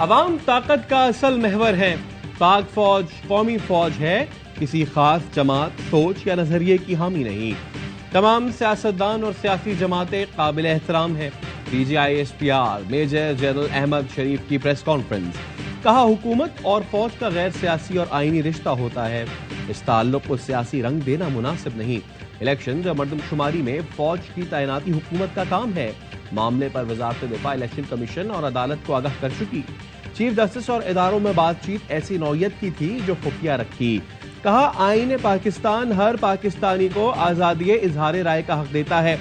अवाम ताकत का असल महवर है। पाक फौज कौमी फौज है, किसी खास जमात, सोच या नजरिए की हामी नहीं। तमाम सियासतदान और सियासी जमातें काबिल एहतराम है। DGISPR मेजर जनरल अहमद शरीफ की प्रेस कॉन्फ्रेंस। कहा, हुकूमत और फौज का गैर सियासी और आईनी रिश्ता होता है, इस ताल्लुक को सियासी रंग देना मुनासिब नहीं। इलेक्शन या मर्दमशुमारी में फौज की तैनाती हुकूमत का काम है। मामले पर वजारत दिफा इलेक्शन कमीशन और अदालत को आगाह कर चुकी। चीफ जस्टिस और इदारों में बातचीत ऐसी नौयत की थी जो खुफिया रखी। कहा, आईन पाकिस्तान हर पाकिस्तानी को आजादी इजहार राय का हक देता है,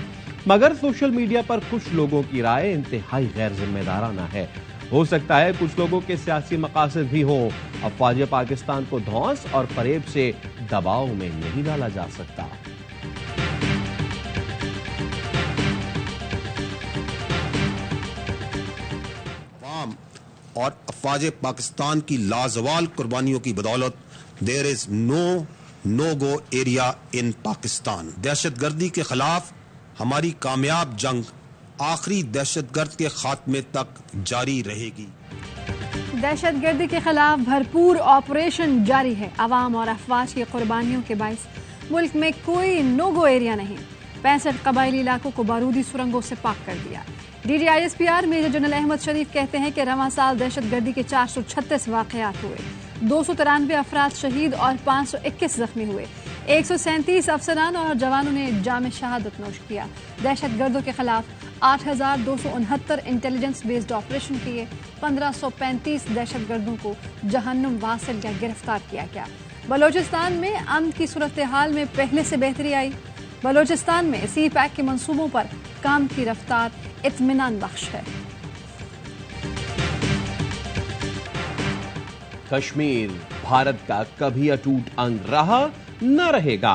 मगर सोशल मीडिया पर कुछ लोगों की राय इंतहाई गैर जिम्मेदाराना है। हो सकता है कुछ लोगों के सियासी मकासद भी हों। अफवाज पाकिस्तान को धौंस और फरेब से दबाव में नहीं डाला जा सकता। और अफवाज पाकिस्तान की लाजवाल कुर्बानियों की बदौलत there is no go area in Pakistan. दहशतगर्दी के खिलाफ हमारी कामयाब जंग आखिरी दहशतगर्द के खात्मे तक जारी रहेगी। दहशतगर्दी के खिलाफ भरपूर ऑपरेशन जारी है। अवाम और अफवाज की कुर्बानियों के बाइस मुल्क में कोई नो गो एरिया नहीं। 65 कबायली इलाकों को बारूदी सुरंगों से पाक कर दिया। DGISPR मेजर जनरल अहमद शरीफ कहते हैं कि रवां साल दहशतगर्दी के 436 वाकयात हुए, 293 अफराद शहीद और 521 जख्मी हुए। 137 अफसरान और जवानों ने जाम शहादत नोश किया। दहशतगर्दों के खिलाफ 8,269 इंटेलिजेंस बेस्ड ऑपरेशन किए। 1535 दहशतगर्दों को जहन्नुम वासिल या गिरफ्तार किया गया। बलोचिस्तान में अमन की सूरत हाल में पहले से बेहतरी आई। बलोचिस्तान में CPAC के मंसूबों पर काम की रफ्तार इत्मीनान बख्श है। कश्मीर भारत का कभी अटूट अंग रहा न रहेगा।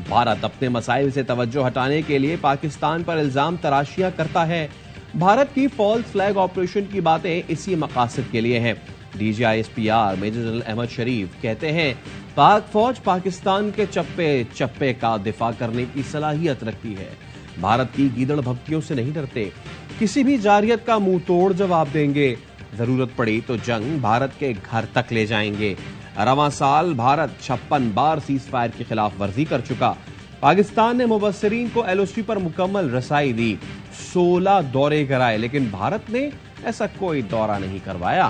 भारत अपने मसाइल से तवज्जो हटाने के लिए पाकिस्तान पर इल्जाम तराशियां करता है। भारत की फॉल्स फ्लैग ऑपरेशन की बातें इसी मकासद के लिए हैं। DGISPR मेजर जनरल अहमद शरीफ कहते हैं, पाक फौज पाकिस्तान के चप्पे चप्पे का दिफा करने की सलाहियत रखती है। भारत की गीदड़ भक्तियों से नहीं डरते, किसी भी जारियत का मुंह तोड़ जवाब देंगे। जरूरत पड़ी तो जंग भारत के घर तक ले जाएंगे। रवां साल भारत 56 बार सीज फायर की खिलाफ वर्जी कर चुका। पाकिस्तान ने मुबस्सिरीन को LOC पर मुकम्मल रसाई दी, 16 दौरे कराए, लेकिन भारत ने ऐसा कोई दौरा नहीं करवाया।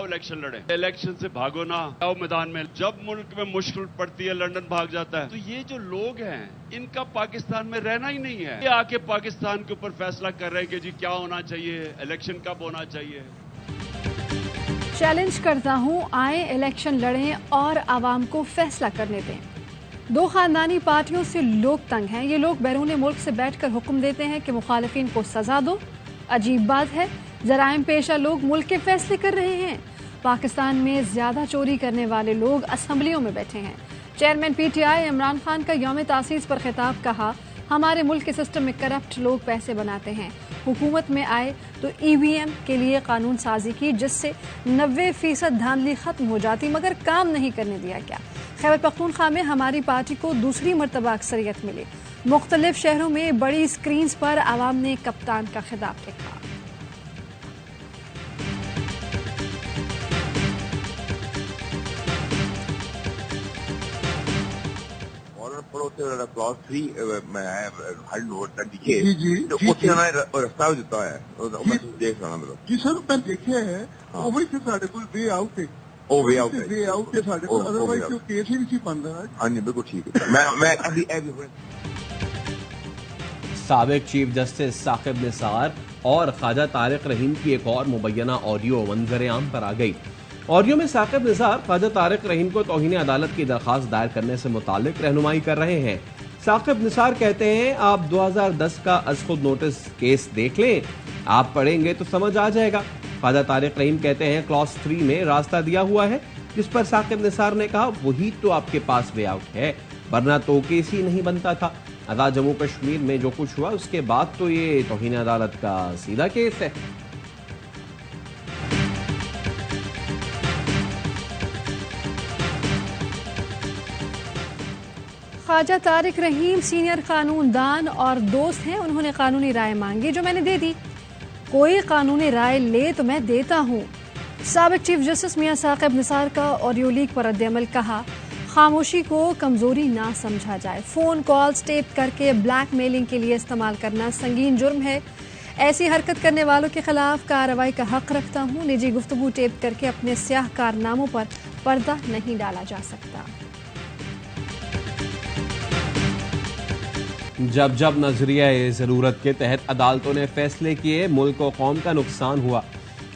इलेक्शन लड़े, इलेक्शन से भागो ना, आओ मैदान में। जब मुल्क में मुश्किल पड़ती है लंदन भाग जाता है। तो ये जो लोग हैं इनका पाकिस्तान में रहना ही नहीं है। ये आके पाकिस्तान के ऊपर फैसला कर रहे हैं कि जी क्या होना चाहिए, इलेक्शन कब होना चाहिए। चैलेंज करता हूं, आए इलेक्शन लड़ें और आवाम को फैसला करने दें। दो खानदानी पार्टियों से लोग तंग हैं। ये लोग बैरून मुल्क से बैठकर हुक्म देते हैं कि मुखालिफिन को सजा दो। अजीब बात है, जराइम पेशा लोग मुल्क के फैसले कर रहे हैं। पाकिस्तान में ज्यादा चोरी करने वाले लोग असम्बलियों में बैठे हैं। चेयरमैन PTI इमरान खान का यौम तासीस पर खिताब कहा, हमारे मुल्क के सिस्टम में करप्ट लोग पैसे बनाते हैं। हुकूमत में आए तो EVM के लिए कानून साजी की, जिससे 90% धांधली खत्म हो जाती, मगर काम नहीं करने दिया गया। खैबर पख्तूनख्वा में हमारी पार्टी को दूसरी मरतबा अक्सरियत मिली। मुख्तलिफ शहरों में बड़ी स्क्रीन्स पर आवाम ने कप्तान का खिताब लिखा। क्लॉज 3 रस्ता भी दिता है देख रहा मेरा जी सर। मैं देखे है ਉਹ ਵੀ ਸਾਡੇ ਕੋਲ ਵੇ ਆਊਟ ਹੈ। ਉਹ ਵੇ ਆਊਟ ਹੈ ਸਾਡੇ ਕੋਲ, ਅਦਰਵਾਈਜ਼ ਕੋਈ ਕੇਸ ਹੀ ਨਹੀਂ बनता है। ਹਾਂਜੀ बिल्कुल ठीक है। मैं अभी साबिक चीफ जस्टिस साकिब निसार और ख्वाजा तारिक रहीम की एक और मुबैना ऑडियो मंजर आम पर आ गई। ऑडियो में साकिब निसार ख्वाजा तारिक रहीम को तौहीन अदालत की दरखास्त दायर करने से मुतालिक रहनुमाई कर रहे हैं। साकिब निसार कहते हैं, आप 2010 का अज़-खुद नोटिस केस देख लें, आप पढ़ेंगे तो समझ आ जाएगा। ख्वाजा तारिक रहीम कहते हैं, क्लॉज 3 में रास्ता दिया हुआ है, जिस पर साकिब निसार ने कहा वही तो आपके पास वे आउट है, वरना तो केस ही नहीं बनता था। आज़ाद जम्मू कश्मीर में जो कुछ हुआ उसके बाद तो ये तौहीन अदालत का सीधा केस है। ख्वाजा तारिक रहीम सीनियर कानूनदान और दोस्त हैं। उन्होंने कानूनी राय मांगी जो मैंने दे दी। कोई कानूनी राय ले तो मैं देता हूँ। साबिक चीफ जस्टिस मियां साकिब निसार का ऑडियो लीक पर रद्द-ए-अमल। कहा, खामोशी को कमजोरी ना समझा जाए। फोन कॉल्स टेप करके ब्लैकमेलिंग के लिए इस्तेमाल करना संगीन जुर्म है। ऐसी हरकत करने वालों के खिलाफ कार्रवाई का हक रखता हूँ। निजी गुफ्तगू टेप करके अपने स्याह कारनामों पर पर्दा नहीं डाला जा सकता। जब जब नजरिया जरूरत के तहत अदालतों ने फैसले किए, मुल्क और कौम का नुकसान हुआ।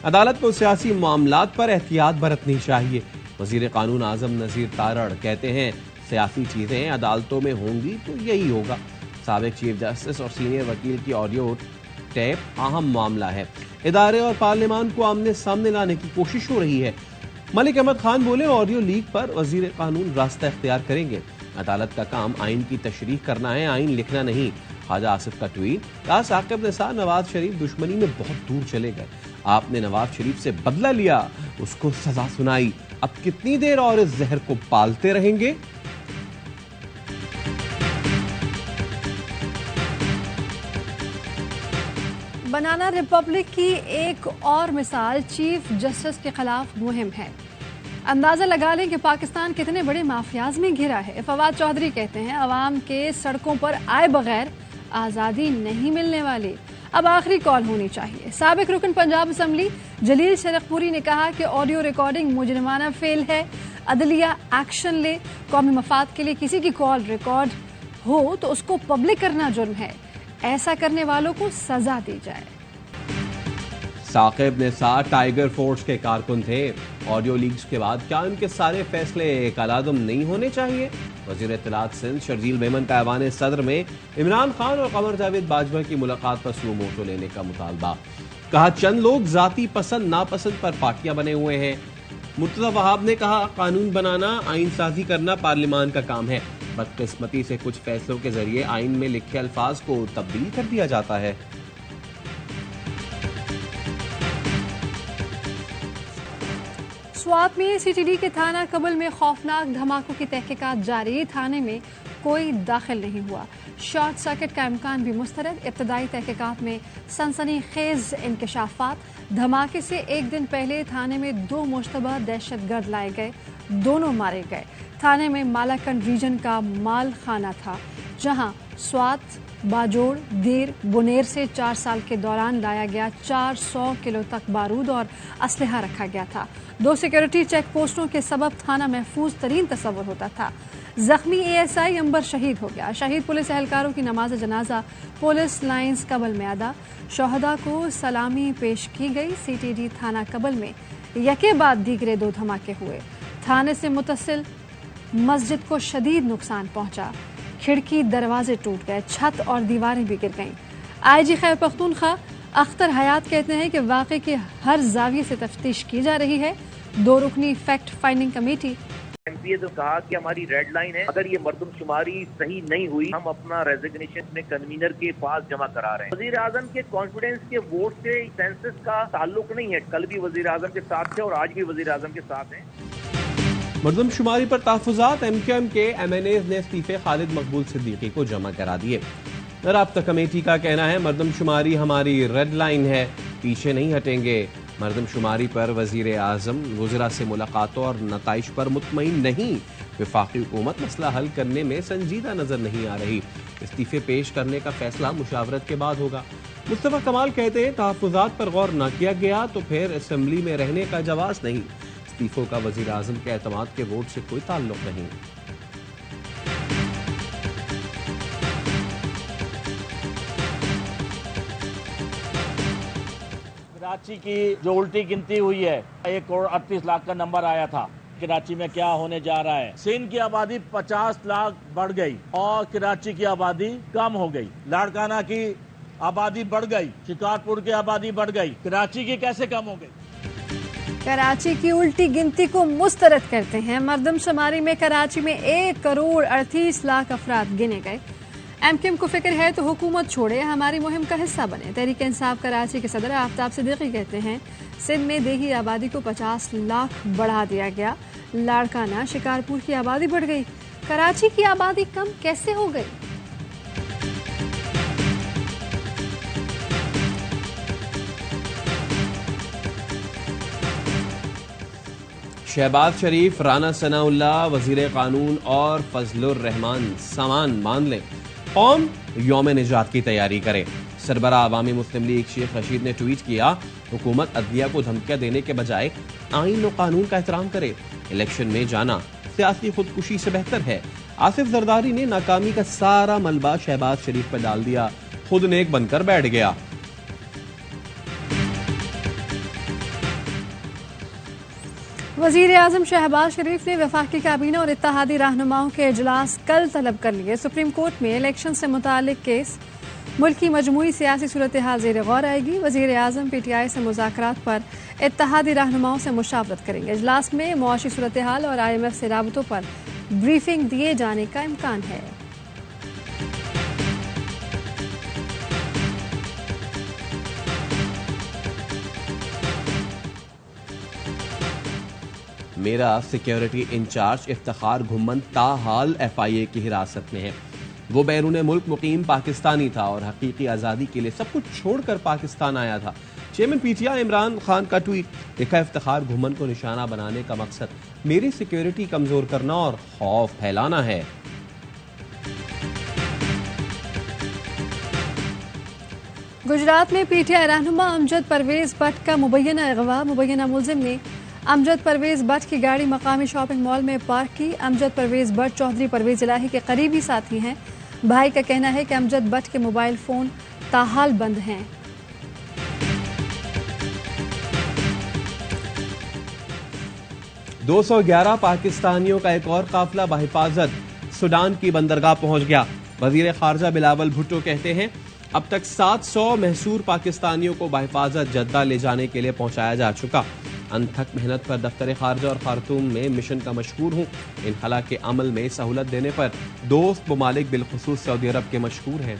अदालत को सियासी मामलात पर एहतियात बरतनी चाहिए। वजीर कानून आजम नजीर तारड़ कहते हैं, सियासी चीजें अदालतों में होंगी तो यही होगा। साबिक चीफ जस्टिस और सीनियर वकील की ऑडियो टेप अहम मामला है। इदारे और पार्लियामान को आमने सामने लाने की कोशिश हो रही है। मलिक अहमद खान बोले, ऑडियो लीक पर वजीर कानून रास्ता इख्तियार करेंगे। अदालत का काम आइन की तशरीह करना है, आइन लिखना नहीं। ख्वाजा आसिफ का ट्वीट, कहा, साकिब निसार नवाज शरीफ दुश्मनी में बहुत दूर चले गए। आपने नवाज शरीफ से बदला लिया, उसको सजा सुनाई। अब कितनी देर और इस जहर को पालते रहेंगे? बनाना रिपब्लिक की एक और मिसाल चीफ जस्टिस के खिलाफ मुहिम है। अंदाजा लगा लें कि पाकिस्तान कितने बड़े माफियाज में घिरा है। फवाद चौधरी कहते हैं, अवाम के सड़कों पर आए बगैर आज़ादी नहीं मिलने वाली। अब आखिरी कॉल होनी चाहिए। साबिक रुकन पंजाब असम्बली जलील शरकपुरी ने कहा कि ऑडियो रिकॉर्डिंग मुजरिमाना फेल है। अदलिया एक्शन ले। कौमी मफाद के लिए किसी की कॉल रिकॉर्ड हो तो उसको पब्लिक करना जुर्म है। ऐसा करने वालों को सजा दी जाए। साकिब निसार टाइगर फोर्स के कारकुन थे। ऑडियो लीक्स के बाद क्या उनके सारे फैसले कलादम नहीं होने चाहिए? वजीर इत्तलात सिंध शर्जील मेमन का ऐवान सदर में इमरान खान और कमर जावेद बाजवा की मुलाकात पर सुओ मोटो लेने का मुतालबा। कहा, चंद लोग जाती पसंद नापसंद पर पार्टियां बने हुए हैं। मुर्तजा वहाब ने कहा, कानून बनाना, आइन साजी करना पार्लियामान का काम है। बदकिस्मती से कुछ फैसलों के जरिए आइन में लिखे अल्फाज को तब्दील कर दिया जाता है। स्वात में सीटीडी के थाना कबल में खौफनाक धमाकों की तहकीकात जारी। थाने में कोई दाखिल नहीं हुआ। शॉर्ट सर्किट का इम्कान भी मुस्तरद। इब्तदाई तहकीकात में सनसनीखेज इंकशाफात। धमाके से एक दिन पहले थाने में 2 मुश्तबा दहशतगर्द लाए गए, दोनों मारे गए। थाने में मालाकंड रीजन का माल खाना था, जहां स्वात, बाजोड़, देर, बुनेर से 4 साल के दौरान लाया गया 400 किलो तक बारूद और असलहा रखा गया था। 2 सिक्योरिटी चेक पोस्टों के सबब थाना महफूज तरीन तस्वर होता था। जख्मी ASI अंबर शहीद हो गया। शहीद पुलिस एहलकारों की नमाज जनाजा पुलिस लाइन्स कबल में अदा। शोहदा को सलामी पेश की गई। CTD थाना कबल में यके बाद दीगरे 2 धमाके हुए। थाने से मुतसिल मस्जिद को शदीद नुकसान पहुंचा। खिड़की दरवाजे टूट गए, छत और दीवारें भी गिर गईं। IG खैबर पख्तूनख्वा अख्तर हयात कहते हैं कि वाक़े के हर जाविये से तफ्तीश की जा रही है। 2 रुकनी फैक्ट फाइंडिंग कमेटी। MPA तो कहा कि हमारी रेड लाइन है, अगर ये मर्दमशुमारी सही नहीं हुई हम अपना रेजिग्नेशन अपने कन्वीनर के पास जमा करा रहे हैं। वजीर आजम के कॉन्फिडेंस के वोट से सेंसस का ताल्लुक नहीं है। कल भी वजीर आजम के साथ थे और आज भी वजीर आजम के साथ हैं। मर्दमशुमारी पर तहफ़्फ़ुज़ात। MQM के MNAs ने इस्तीफे खालिद मकबूल सिद्दीकी को जमा करा दिए। राब्ता कमेटी का कहना है, मर्दमशुमारी हमारी रेड लाइन है, पीछे नहीं हटेंगे। मर्दमशुमारी पर वजीर आजम वज़रा से मुलाकातों और नताइज पर मुतमईन नहीं। वफाकी हुकूमत मसला हल करने में संजीदा नजर नहीं आ रही। इस्तीफे पेश करने का फैसला मुशावरत के बाद होगा। मुस्तफा कमाल कहते हैं, तहफ़्फ़ुज़ात पर गौर न किया गया तो फिर असम्बली में रहने का जवाज़ नहीं। इस्तीफों का वज़ीर आज़म के एतमाद के वोट से कोई ताल्लुक नहीं। कराची की जो उल्टी गिनती हुई है, 1 करोड़ 38 लाख का नंबर आया था। कराची में क्या होने जा रहा है? सिंध की आबादी 50 लाख बढ़ गई और कराची की आबादी कम हो गई। लाड़काना की आबादी बढ़ गई, शिकारपुर की आबादी बढ़ गई, कराची की कैसे कम हो गई? कराची की उल्टी गिनती को मुस्तरद करते हैं। मर्दमशुमारी में कराची में 1 करोड़ 38 लाख अफराद गिने गए। MQM को फिक्र है तो हुकूमत छोड़े, हमारी मुहिम का हिस्सा बने। तहरीक इंसाफ कराची के सदर आफ्ताब सिद्दीकी कहते हैं, सिंध में देही आबादी को 50 लाख बढ़ा दिया गया। लाड़काना, शिकारपुर की आबादी बढ़ गई। कराची की आबादी कम कैसे हो गई? शहबाज शरीफ, राना सनाउल्लाह, वजीर कानून और फजलुर रहमान सामान मान लें, कौम यौम निजात की तैयारी करे। सरबरा अवामी मुस्लिम लीग शेख रशीद ने ट्वीट किया, हुकूमत अदलिया को धमकियां देने के बजाय आईन और कानून का एहतराम करे। इलेक्शन में जाना सियासी खुदकुशी से बेहतर है। आसिफ जरदारी ने नाकामी का सारा मलबा शहबाज शरीफ पर डाल दिया, खुद नेक बनकर बैठ गया। वजीर आजम शहबाज शरीफ ने वफाकी काबीना और इत्तेहादी रहनुमाओं के इजलास कल तलब कर लिए। सुप्रीम कोर्ट में इलेक्शन से मुतालिक केस, मुल्क की मजमूई सियासी सूरत हाल ज़ेर गौर आएगी। वजीर आजम PTI से मुज़ाकरात पर इत्तेहादी रहनुमाओं से मुशावरत करेंगे। इजलास में मुआशी सूरत हाल और IMF से राबतों पर ब्रीफिंग दिए जाने का इम्कान है। मेरा सिक्योरिटी इंचार्ज इफ्तिखार घुम्मन ताहाल FIA की हिरासत में है। वो बैरून मुल्क मुकीम पाकिस्तानी था और हकीकी आज़ादी के लिए सब कुछ छोड़कर पाकिस्तान आया था। चेयरमैन PTI इमरान खान का ट्वीट, लिखा इफ्तिखार घुम्मन को निशाना बनाने का मकसद मेरी सिक्योरिटी कमजोर करना और खौफ फैलाना है। गुजरात में PTI रहनुमा अमजद परवेज भट्ट का मुबैना अगवा। मुबैना मुलजिम ने अमजद परवेज भट्ट की गाड़ी मकामी शॉपिंग मॉल में पार्क की। अमजद परवेज भट्ट चौधरी परवेज इलाही के करीबी साथी हैं। भाई का कहना है कि अमजद भट्ट के मोबाइल फोन ताहाल बंद हैं। दो 211 पाकिस्तानियों का एक और काफिला बहिफाजत सूडान की बंदरगाह पहुंच गया। वजीर खारजा बिलावल भुट्टो कहते हैं, अब तक 700 महसूर पाकिस्तानियों को बहिफाजत जद्दा ले जाने के लिए पहुंचाया जा चुका। अनथक मेहनत पर दफ्तर खारजा और खार्तूम में मिशन का मशकूर हूँ। इन खला के अमल में सहूलत देने पर दोस्त ममालिक बिलखुसूस सऊदी अरब के मशकूर हैं।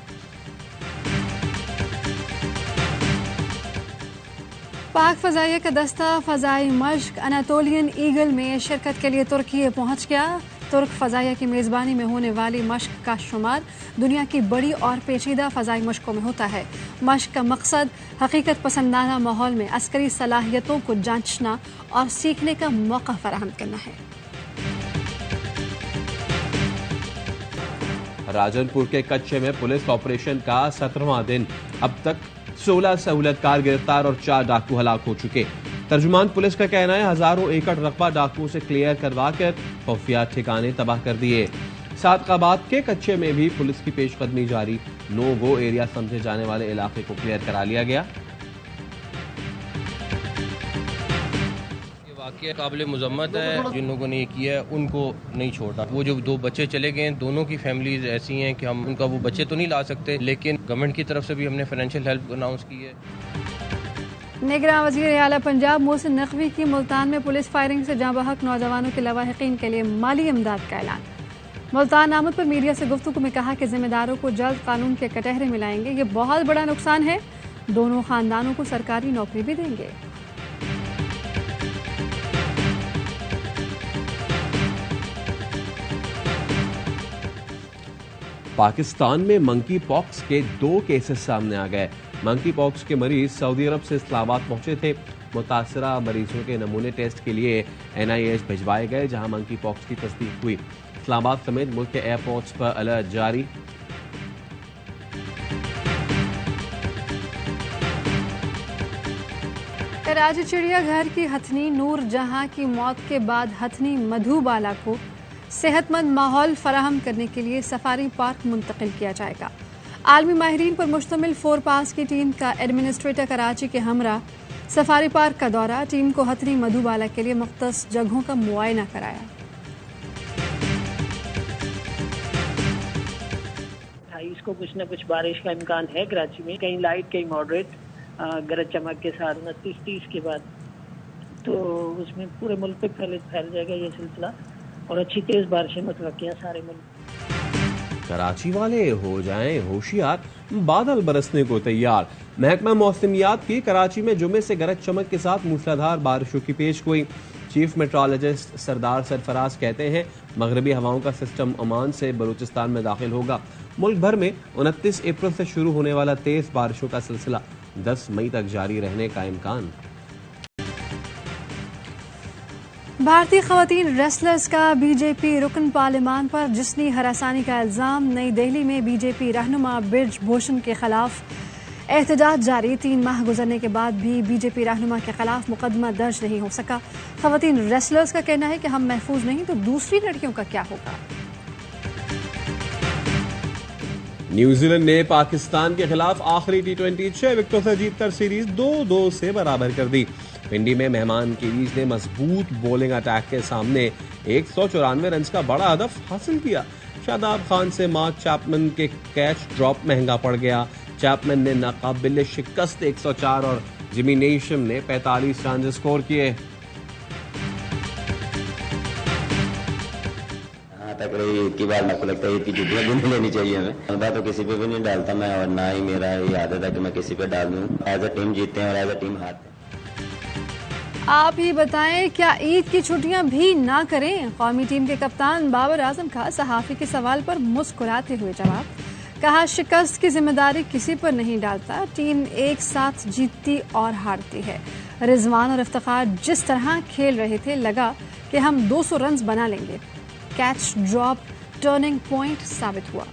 पाक फजाइया का दस्ता फजाई मश्क अनातोलियन ईगल में शिरकत के लिए तुर्की पहुंच गया। तुर्क फजाइया की मेज़बानी में होने वाली मश्क का शुमार दुनिया की बड़ी और पेचीदा फजाई मश्कों में होता है। मश्क का मकसद हकीकत पसंदाना माहौल में अस्करी सलाहियतों को जांचना और सीखने का मौका फराहम करना है। राजनपुर के कच्चे में पुलिस ऑपरेशन का 17वां दिन। अब तक 16 सहूलतकार गिरफ्तार और 4 डाकू हलाक हो चुके। तर्जुमान पुलिस का कहना है, हजारों एकड़ रकबा डाकुओं से क्लियर करवाकर खुफिया ठिकाने तबाह कर दिए। सादकाबाद के कच्चे में भी पुलिस की पेशकदमी जारी। नो गो एरिया समझे जाने वाले इलाके को क्लियर करा लिया गया। वाकया काबिल मुजम्मत है। जिन लोगों ने ये किया है उनको नहीं छोड़ा। वो जो 2 बच्चे चले गए, दोनों की फैमिलीज ऐसी हैं कि हम उनका वो बच्चे तो नहीं ला सकते, लेकिन गवर्नमेंट की तरफ से भी हमने फाइनेंशियल हेल्प अनाउंस की है। निगरान वज़ीर आला पंजाब मोहसिन नकवी की मुल्तान में पुलिस फायरिंग से जाँ बहक नौजवानों के लवाहिकीन के लिए माली इमदाद का ऐलान। मुल्तान आमद पर मीडिया से गुफ्तगू में कहा कि जिम्मेदारों को जल्द कानून के कटहरे मिलाएंगे। ये बहुत बड़ा नुकसान है। दोनों खानदानों को सरकारी नौकरी भी देंगे। पाकिस्तान में मंकी पॉक्स के 2 केसेस सामने आ गए। मंकी पॉक्स के मरीज सऊदी अरब से इस्लामाबाद पहुंचे थे। मुतासरा मरीजों के नमूने टेस्ट के लिए NIH भिजवाए गए, जहां मंकी पॉक्स की तस्दीक हुई। इस्लामाबाद समेत मुल्क के एयरपोर्ट्स पर अलर्ट जारी। कराची चिड़ियाघर की हथनी नूर जहां की मौत के बाद हथनी मधुबाला को सेहतमंद माहौल फराहम करने के लिए सफारी पार्क मुंतकिल किया जाएगा। आलमी माहिरीन पर मुश्तमिल 4 पास की टीम का एडमिनिस्ट्रेटर कराची के हमरा सफारी पार्क का दौरा। टीम को हथनी मधुबाला के लिए मुख्तस जगहों का मुआयना कराया। 28 को कुछ न कुछ बारिश का इम्कान है कराची में, कहीं लाइट कहीं मॉडरेट गरज चमक के साथ 29-30 के बाद, तो उसमें पूरे मुल्क पे फैल जाएगा ये सिलसिला और अच्छी तेज बारिशें मुतवक्किय हैं सारे मुल्क। कराची वाले हो जाएं होशियार, बादल बरसने को तैयार। महकमा मौसमियात की कराची में जुमे से गरज चमक के साथ मूसलाधार बारिशों की पेश गोई। चीफ मेट्रोलॉजिस्ट सरदार सरफराज कहते हैं मगरबी हवाओं का सिस्टम ओमान से बलूचिस्तान में दाखिल होगा। मुल्क भर में 29 अप्रैल से शुरू होने वाला तेज बारिशों का सिलसिला 10 मई तक जारी रहने का इम्कान। भारतीय खवातीन रेसलर्स का बीजेपी रुकन पार्लियामान पर जिस्मी हरासानी का इल्जाम। नई दिल्ली में बीजेपी रहनुमा ब्रिज भूषण के खिलाफ एहतजाज जारी। 3 माह गुजरने के बाद भी बीजेपी रहनुमा के खिलाफ मुकदमा दर्ज नहीं हो सका। खवातीन रेसलर्स का कहना है कि हम महफूज नहीं तो दूसरी लड़कियों का क्या होगा। न्यूजीलैंड ने पाकिस्तान के खिलाफ आखिरी T20 6 विकेटों से जीतकर सीरीज 2-2 से बराबर कर दी। पिंडी में मेहमान किवीज ने मजबूत बॉलिंग अटैक के सामने 194 रन का बड़ा हदफ हासिल किया। शादाब खान से मार्क चैपमैन के कैच ड्रॉप महंगा पड़ गया। चैपमैन ने नाकाबिल शिकस्त 104 और जिमी नेशम ने 45 रन स्कोर किए। तक रही की बार मेरे को लगता है इतनी जुटियां भी नहीं लेनी चाहिए हमें। मैं तो किसी पे भी नहीं डालता मैं, और ना ही मेरा ये आदत है कि मैं किसी पे डाल दूं। एज अ टीम जीतते हैं और एज अ टीम हारते हैं। आप ही बताएं, क्या ईद की छुट्टियां भी ना करें? कौमी टीम के कप्तान बाबर आजम का सहाफी के सवाल पर मुस्कुराते हुए जवाब। कहा शिकस्त की जिम्मेदारी किसी पर नहीं डालता, टीम एक साथ जीतती और हारती है। रिजवान और इफ्तिखार जिस तरह खेल रहे थे लगा कि हम 200 रन बना लेंगे। कैच ड्रॉप टर्निंग पॉइंट साबित हुआ।